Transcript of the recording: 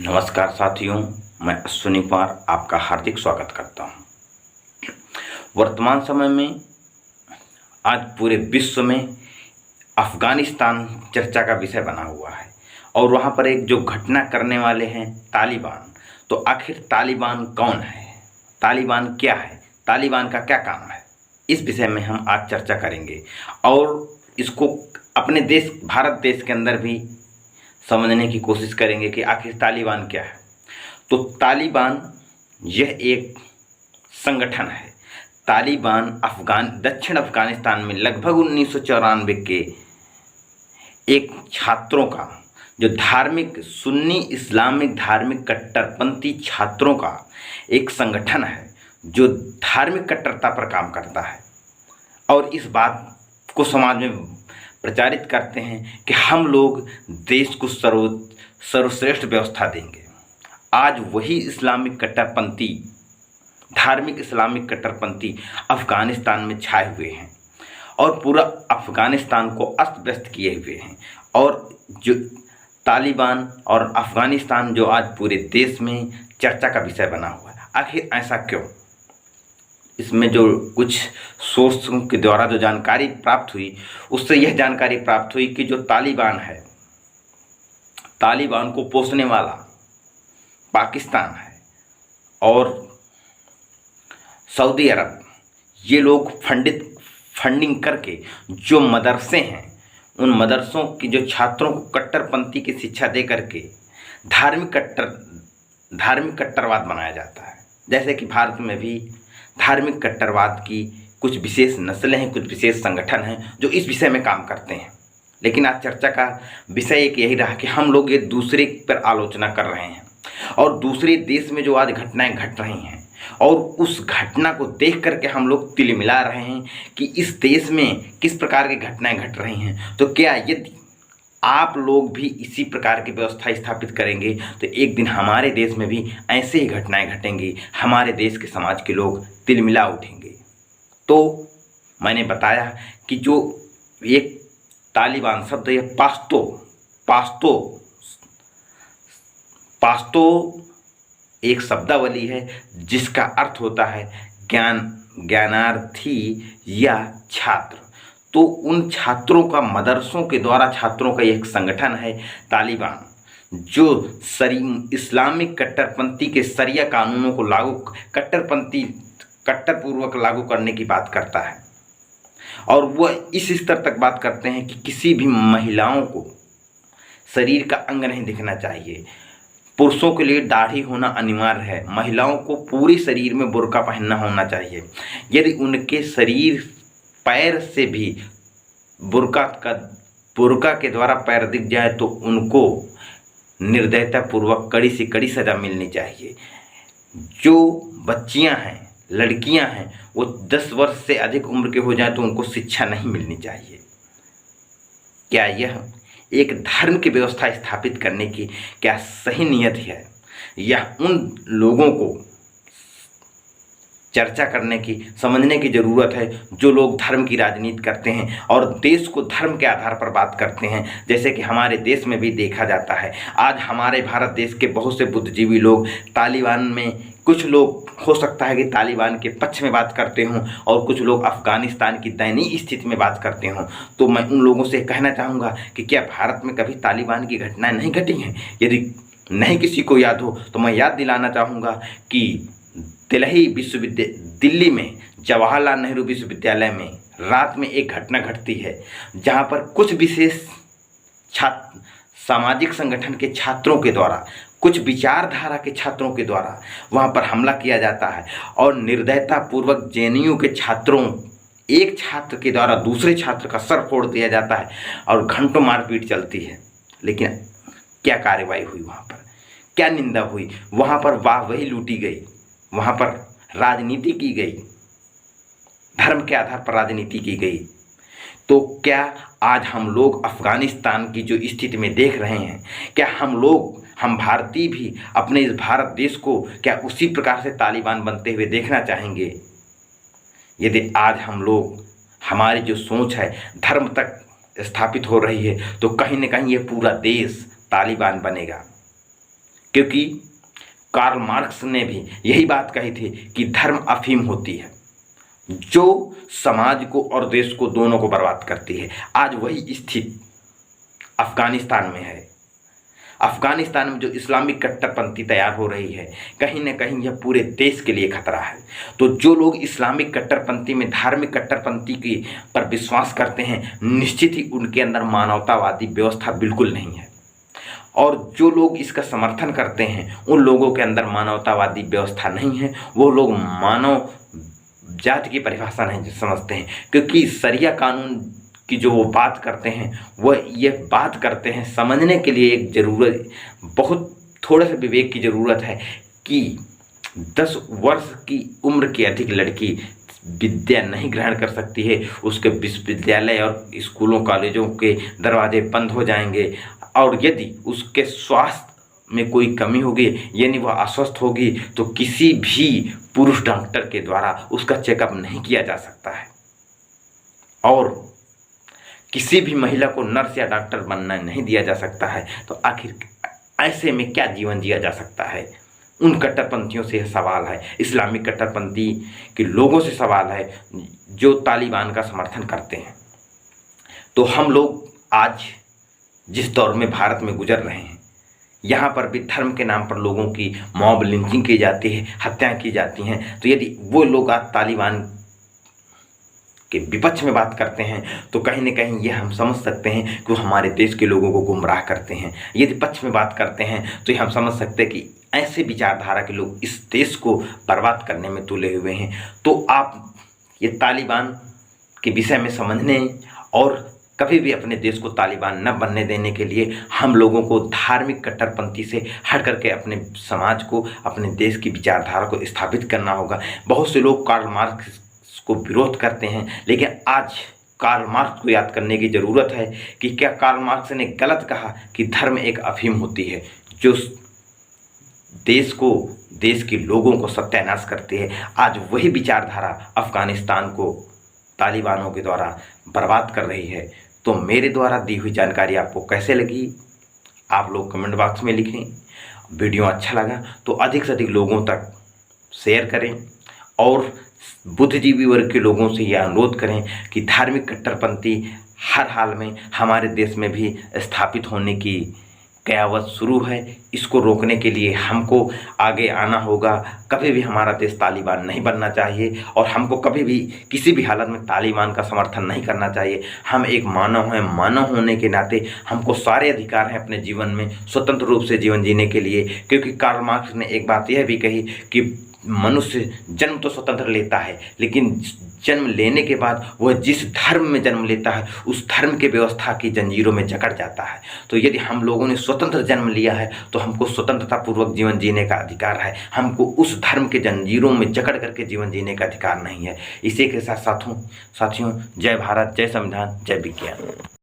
नमस्कार साथियों, मैं अश्विनी कुमार आपका हार्दिक स्वागत करता हूं। वर्तमान समय में आज पूरे विश्व में अफ़गानिस्तान चर्चा का विषय बना हुआ है और वहां पर एक जो घटना करने वाले हैं तालिबान। तो आखिर तालिबान कौन है, तालिबान क्या है, तालिबान का क्या काम है, इस विषय में हम आज चर्चा करेंगे और इसको अपने देश भारत देश के अंदर भी समझने की कोशिश करेंगे कि आखिर तालिबान क्या है। तो तालिबान यह एक संगठन है। तालिबान दक्षिण अफ़गानिस्तान में लगभग 1994 के एक छात्रों का, जो धार्मिक सुन्नी इस्लामिक धार्मिक कट्टरपंथी छात्रों का एक संगठन है जो धार्मिक कट्टरता पर काम करता है और इस बात को समाज में प्रचारित करते हैं कि हम लोग देश को सर्वश्रेष्ठ व्यवस्था देंगे। आज वही इस्लामिक कट्टरपंथी, धार्मिक इस्लामिक कट्टरपंथी अफ़गानिस्तान में छाए हुए हैं और पूरा अफ़गानिस्तान को अस्त व्यस्त किए हुए हैं। और जो तालिबान और अफ़गानिस्तान जो आज पूरे देश में चर्चा का विषय बना हुआ है, आखिर ऐसा क्यों? इसमें जो कुछ सोर्सों के द्वारा जो जानकारी प्राप्त हुई, उससे यह जानकारी प्राप्त हुई कि जो तालिबान है, तालिबान को पोषने वाला पाकिस्तान है और सऊदी अरब, ये लोग फंडिंग करके जो मदरसे हैं, उन मदरसों की जो छात्रों को कट्टरपंथी की शिक्षा दे करके धार्मिक कट्टरवाद बनाया जाता है। जैसे कि भारत में भी धार्मिक कट्टरवाद की कुछ विशेष नस्लें हैं, कुछ विशेष संगठन हैं जो इस विषय में काम करते हैं। लेकिन आज चर्चा का विषय एक यही रहा कि हम लोग ये दूसरे पर आलोचना कर रहे हैं और दूसरे देश में जो आज घटनाएं घट रही हैं और उस घटना को देख करके हम लोग तिलमिला रहे हैं कि इस देश में किस प्रकार की घटनाएं घट रही हैं। तो क्या यदि आप लोग भी इसी प्रकार की व्यवस्था स्थापित करेंगे तो एक दिन हमारे देश में भी ऐसे ही घटनाएं घटेंगी, हमारे देश के समाज के लोग तिलमिला उठेंगे। तो मैंने बताया कि जो एक तालिबान शब्द, ये पास्तो एक शब्दावली है जिसका अर्थ होता है ज्ञानार्थी या छात्र। तो उन छात्रों का, मदरसों के द्वारा छात्रों का एक संगठन है तालिबान, जो इस्लामिक कट्टरपंथी के शरिया कानूनों को कट्टरपूर्वक लागू करने की बात करता है। और वह इस स्तर तक बात करते हैं कि किसी भी महिलाओं को शरीर का अंग नहीं दिखना चाहिए। पुरुषों के लिए दाढ़ी होना अनिवार्य है, महिलाओं को पूरे शरीर में बुर्का पहनना होना चाहिए। यदि उनके शरीर पैर से भी बुर्का के द्वारा पैर दिख जाए तो उनको निर्दयतापूर्वक कड़ी से कड़ी सज़ा मिलनी चाहिए। जो बच्चियां हैं, लड़कियां हैं, वो 10 वर्ष से अधिक उम्र के हो जाए तो उनको शिक्षा नहीं मिलनी चाहिए। क्या यह एक धर्म की व्यवस्था स्थापित करने की क्या सही नियत है? यह उन लोगों को चर्चा करने की, समझने की ज़रूरत है जो लोग धर्म की राजनीति करते हैं और देश को धर्म के आधार पर बात करते हैं। जैसे कि हमारे देश में भी देखा जाता है, आज हमारे भारत देश के बहुत से बुद्धिजीवी लोग तालिबान में, कुछ लोग हो सकता है कि तालिबान के पक्ष में बात करते हों और कुछ लोग अफ़गानिस्तान की दयनीय स्थिति में बात करते हों। तो मैं उन लोगों से कहना चाहूँगा कि क्या भारत में कभी तालिबान की घटनाएँ नहीं घटी हैं? यदि नहीं किसी को याद हो तो मैं याद दिलाना चाहूँगा कि दिल्ली में जवाहरलाल नेहरू विश्वविद्यालय में रात में एक घटना घटती है जहां पर कुछ विशेष सामाजिक संगठन के छात्रों के द्वारा, कुछ विचारधारा के छात्रों के द्वारा वहां पर हमला किया जाता है और निर्दयतापूर्वक जेएनयू के छात्रों, एक छात्र के द्वारा दूसरे छात्र का सर फोड़ दिया जाता है और घंटों मारपीट चलती है। लेकिन क्या कार्रवाई हुई वहाँ पर, क्या निंदा हुई? वहाँ पर वाहवाही लूटी गई, वहाँ पर राजनीति की गई, धर्म के आधार पर राजनीति की गई। तो क्या आज हम लोग अफ़गानिस्तान की जो स्थिति में देख रहे हैं, क्या हम भारतीय भी अपने इस भारत देश को क्या उसी प्रकार से तालिबान बनते हुए देखना चाहेंगे? यदि आज हम लोग, हमारी जो सोच है धर्म तक स्थापित हो रही है तो कहीं न कहीं ये पूरा देश तालिबान बनेगा। क्योंकि कार्ल मार्क्स ने भी यही बात कही थी कि धर्म अफीम होती है जो समाज को और देश को दोनों को बर्बाद करती है। आज वही स्थिति अफगानिस्तान में है। अफगानिस्तान में जो इस्लामिक कट्टरपंथी तैयार हो रही है, कहीं ना कहीं यह पूरे देश के लिए खतरा है। तो जो लोग इस्लामिक कट्टरपंथी में धार्मिक कट्टरपंथी की पर विश्वास करते हैं, निश्चित ही उनके अंदर मानवतावादी व्यवस्था बिल्कुल नहीं है। और जो लोग इसका समर्थन करते हैं, उन लोगों के अंदर मानवतावादी व्यवस्था नहीं है। वो लोग मानव जाति की परिभाषा नहीं समझते हैं, क्योंकि शरिया कानून की जो वो बात करते हैं, वह ये बात करते हैं समझने के लिए एक ज़रूरत, बहुत थोड़े से विवेक की ज़रूरत है कि 10 वर्ष की उम्र की अधिक लड़की विद्या नहीं ग्रहण कर सकती है। उसके विश्वविद्यालय और स्कूलों कॉलेजों के दरवाजे बंद हो जाएंगे, और यदि उसके स्वास्थ्य में कोई कमी होगी, यानी वह अस्वस्थ होगी, तो किसी भी पुरुष डॉक्टर के द्वारा उसका चेकअप नहीं किया जा सकता है। और किसी भी महिला को नर्स या डॉक्टर बनना नहीं दिया जा सकता है। तो आखिर ऐसे में क्या जीवन जिया जा सकता है? उन कट्टरपंथियों से सवाल है, इस्लामिक कट्टरपंथी के लोगों से सवाल है जो तालिबान का समर्थन करते हैं। तो हम लोग आज जिस दौर में भारत में गुजर रहे हैं, यहाँ पर भी धर्म के नाम पर लोगों की मॉब लिंचिंग की जाती है, हत्याएं की जाती हैं। तो यदि वो लोग आज तालिबान के विपक्ष में बात करते हैं, तो कहीं ना कहीं ये हम समझ सकते हैं कि वो हमारे देश के लोगों को गुमराह करते हैं। यदि पक्ष में बात करते हैं, तो ये हम समझ सकते हैं कि ऐसे विचारधारा के लोग इस देश को बर्बाद करने में तुले हुए हैं। तो आप ये तालिबान के विषय में समझने और कभी भी अपने देश को तालिबान न बनने देने के लिए हम लोगों को धार्मिक कट्टरपंथी से हट करके अपने समाज को, अपने देश की विचारधारा को स्थापित करना होगा। बहुत से लोग कार्ल मार्क्स को विरोध करते हैं, लेकिन आज कार्ल मार्क्स को याद करने की ज़रूरत है कि क्या कार्ल मार्क्स ने गलत कहा कि धर्म एक अफीम होती है जो देश को, देश के लोगों को सत्यानाश करती है। आज वही विचारधारा अफगानिस्तान को तालिबानों के द्वारा बर्बाद कर रही है। तो मेरे द्वारा दी हुई जानकारी आपको कैसे लगी, आप लोग कमेंट बॉक्स में लिखें। वीडियो अच्छा लगा तो अधिक से अधिक लोगों तक शेयर करें, और बुद्धिजीवी वर्ग के लोगों से यह अनुरोध करें कि धार्मिक कट्टरपंथी हर हाल में हमारे देश में भी स्थापित होने की कयावत शुरू है। इसको रोकने के लिए हमको आगे आना होगा। कभी भी हमारा देश तालिबान नहीं बनना चाहिए, और हमको कभी भी किसी भी हालत में तालिबान का समर्थन नहीं करना चाहिए। हम एक मानव हैं, मानव होने के नाते हमको सारे अधिकार हैं अपने जीवन में स्वतंत्र रूप से जीवन जीने के लिए। क्योंकि कार्ल मार्क्स ने एक बात यह भी कही कि मनुष्य जन्म तो स्वतंत्र लेता है, लेकिन जन्म लेने के बाद वह जिस धर्म में जन्म लेता है उस धर्म के व्यवस्था की जंजीरों में जकड़ जाता है। तो यदि हम लोगों ने स्वतंत्र जन्म लिया है तो हमको स्वतंत्रतापूर्वक जीवन जीने का अधिकार है। हमको उस धर्म के जंजीरों में जकड़ करके जीवन जीने का अधिकार नहीं है। इसी के साथ साथियों, जय भारत, जय संविधान, जय विज्ञान।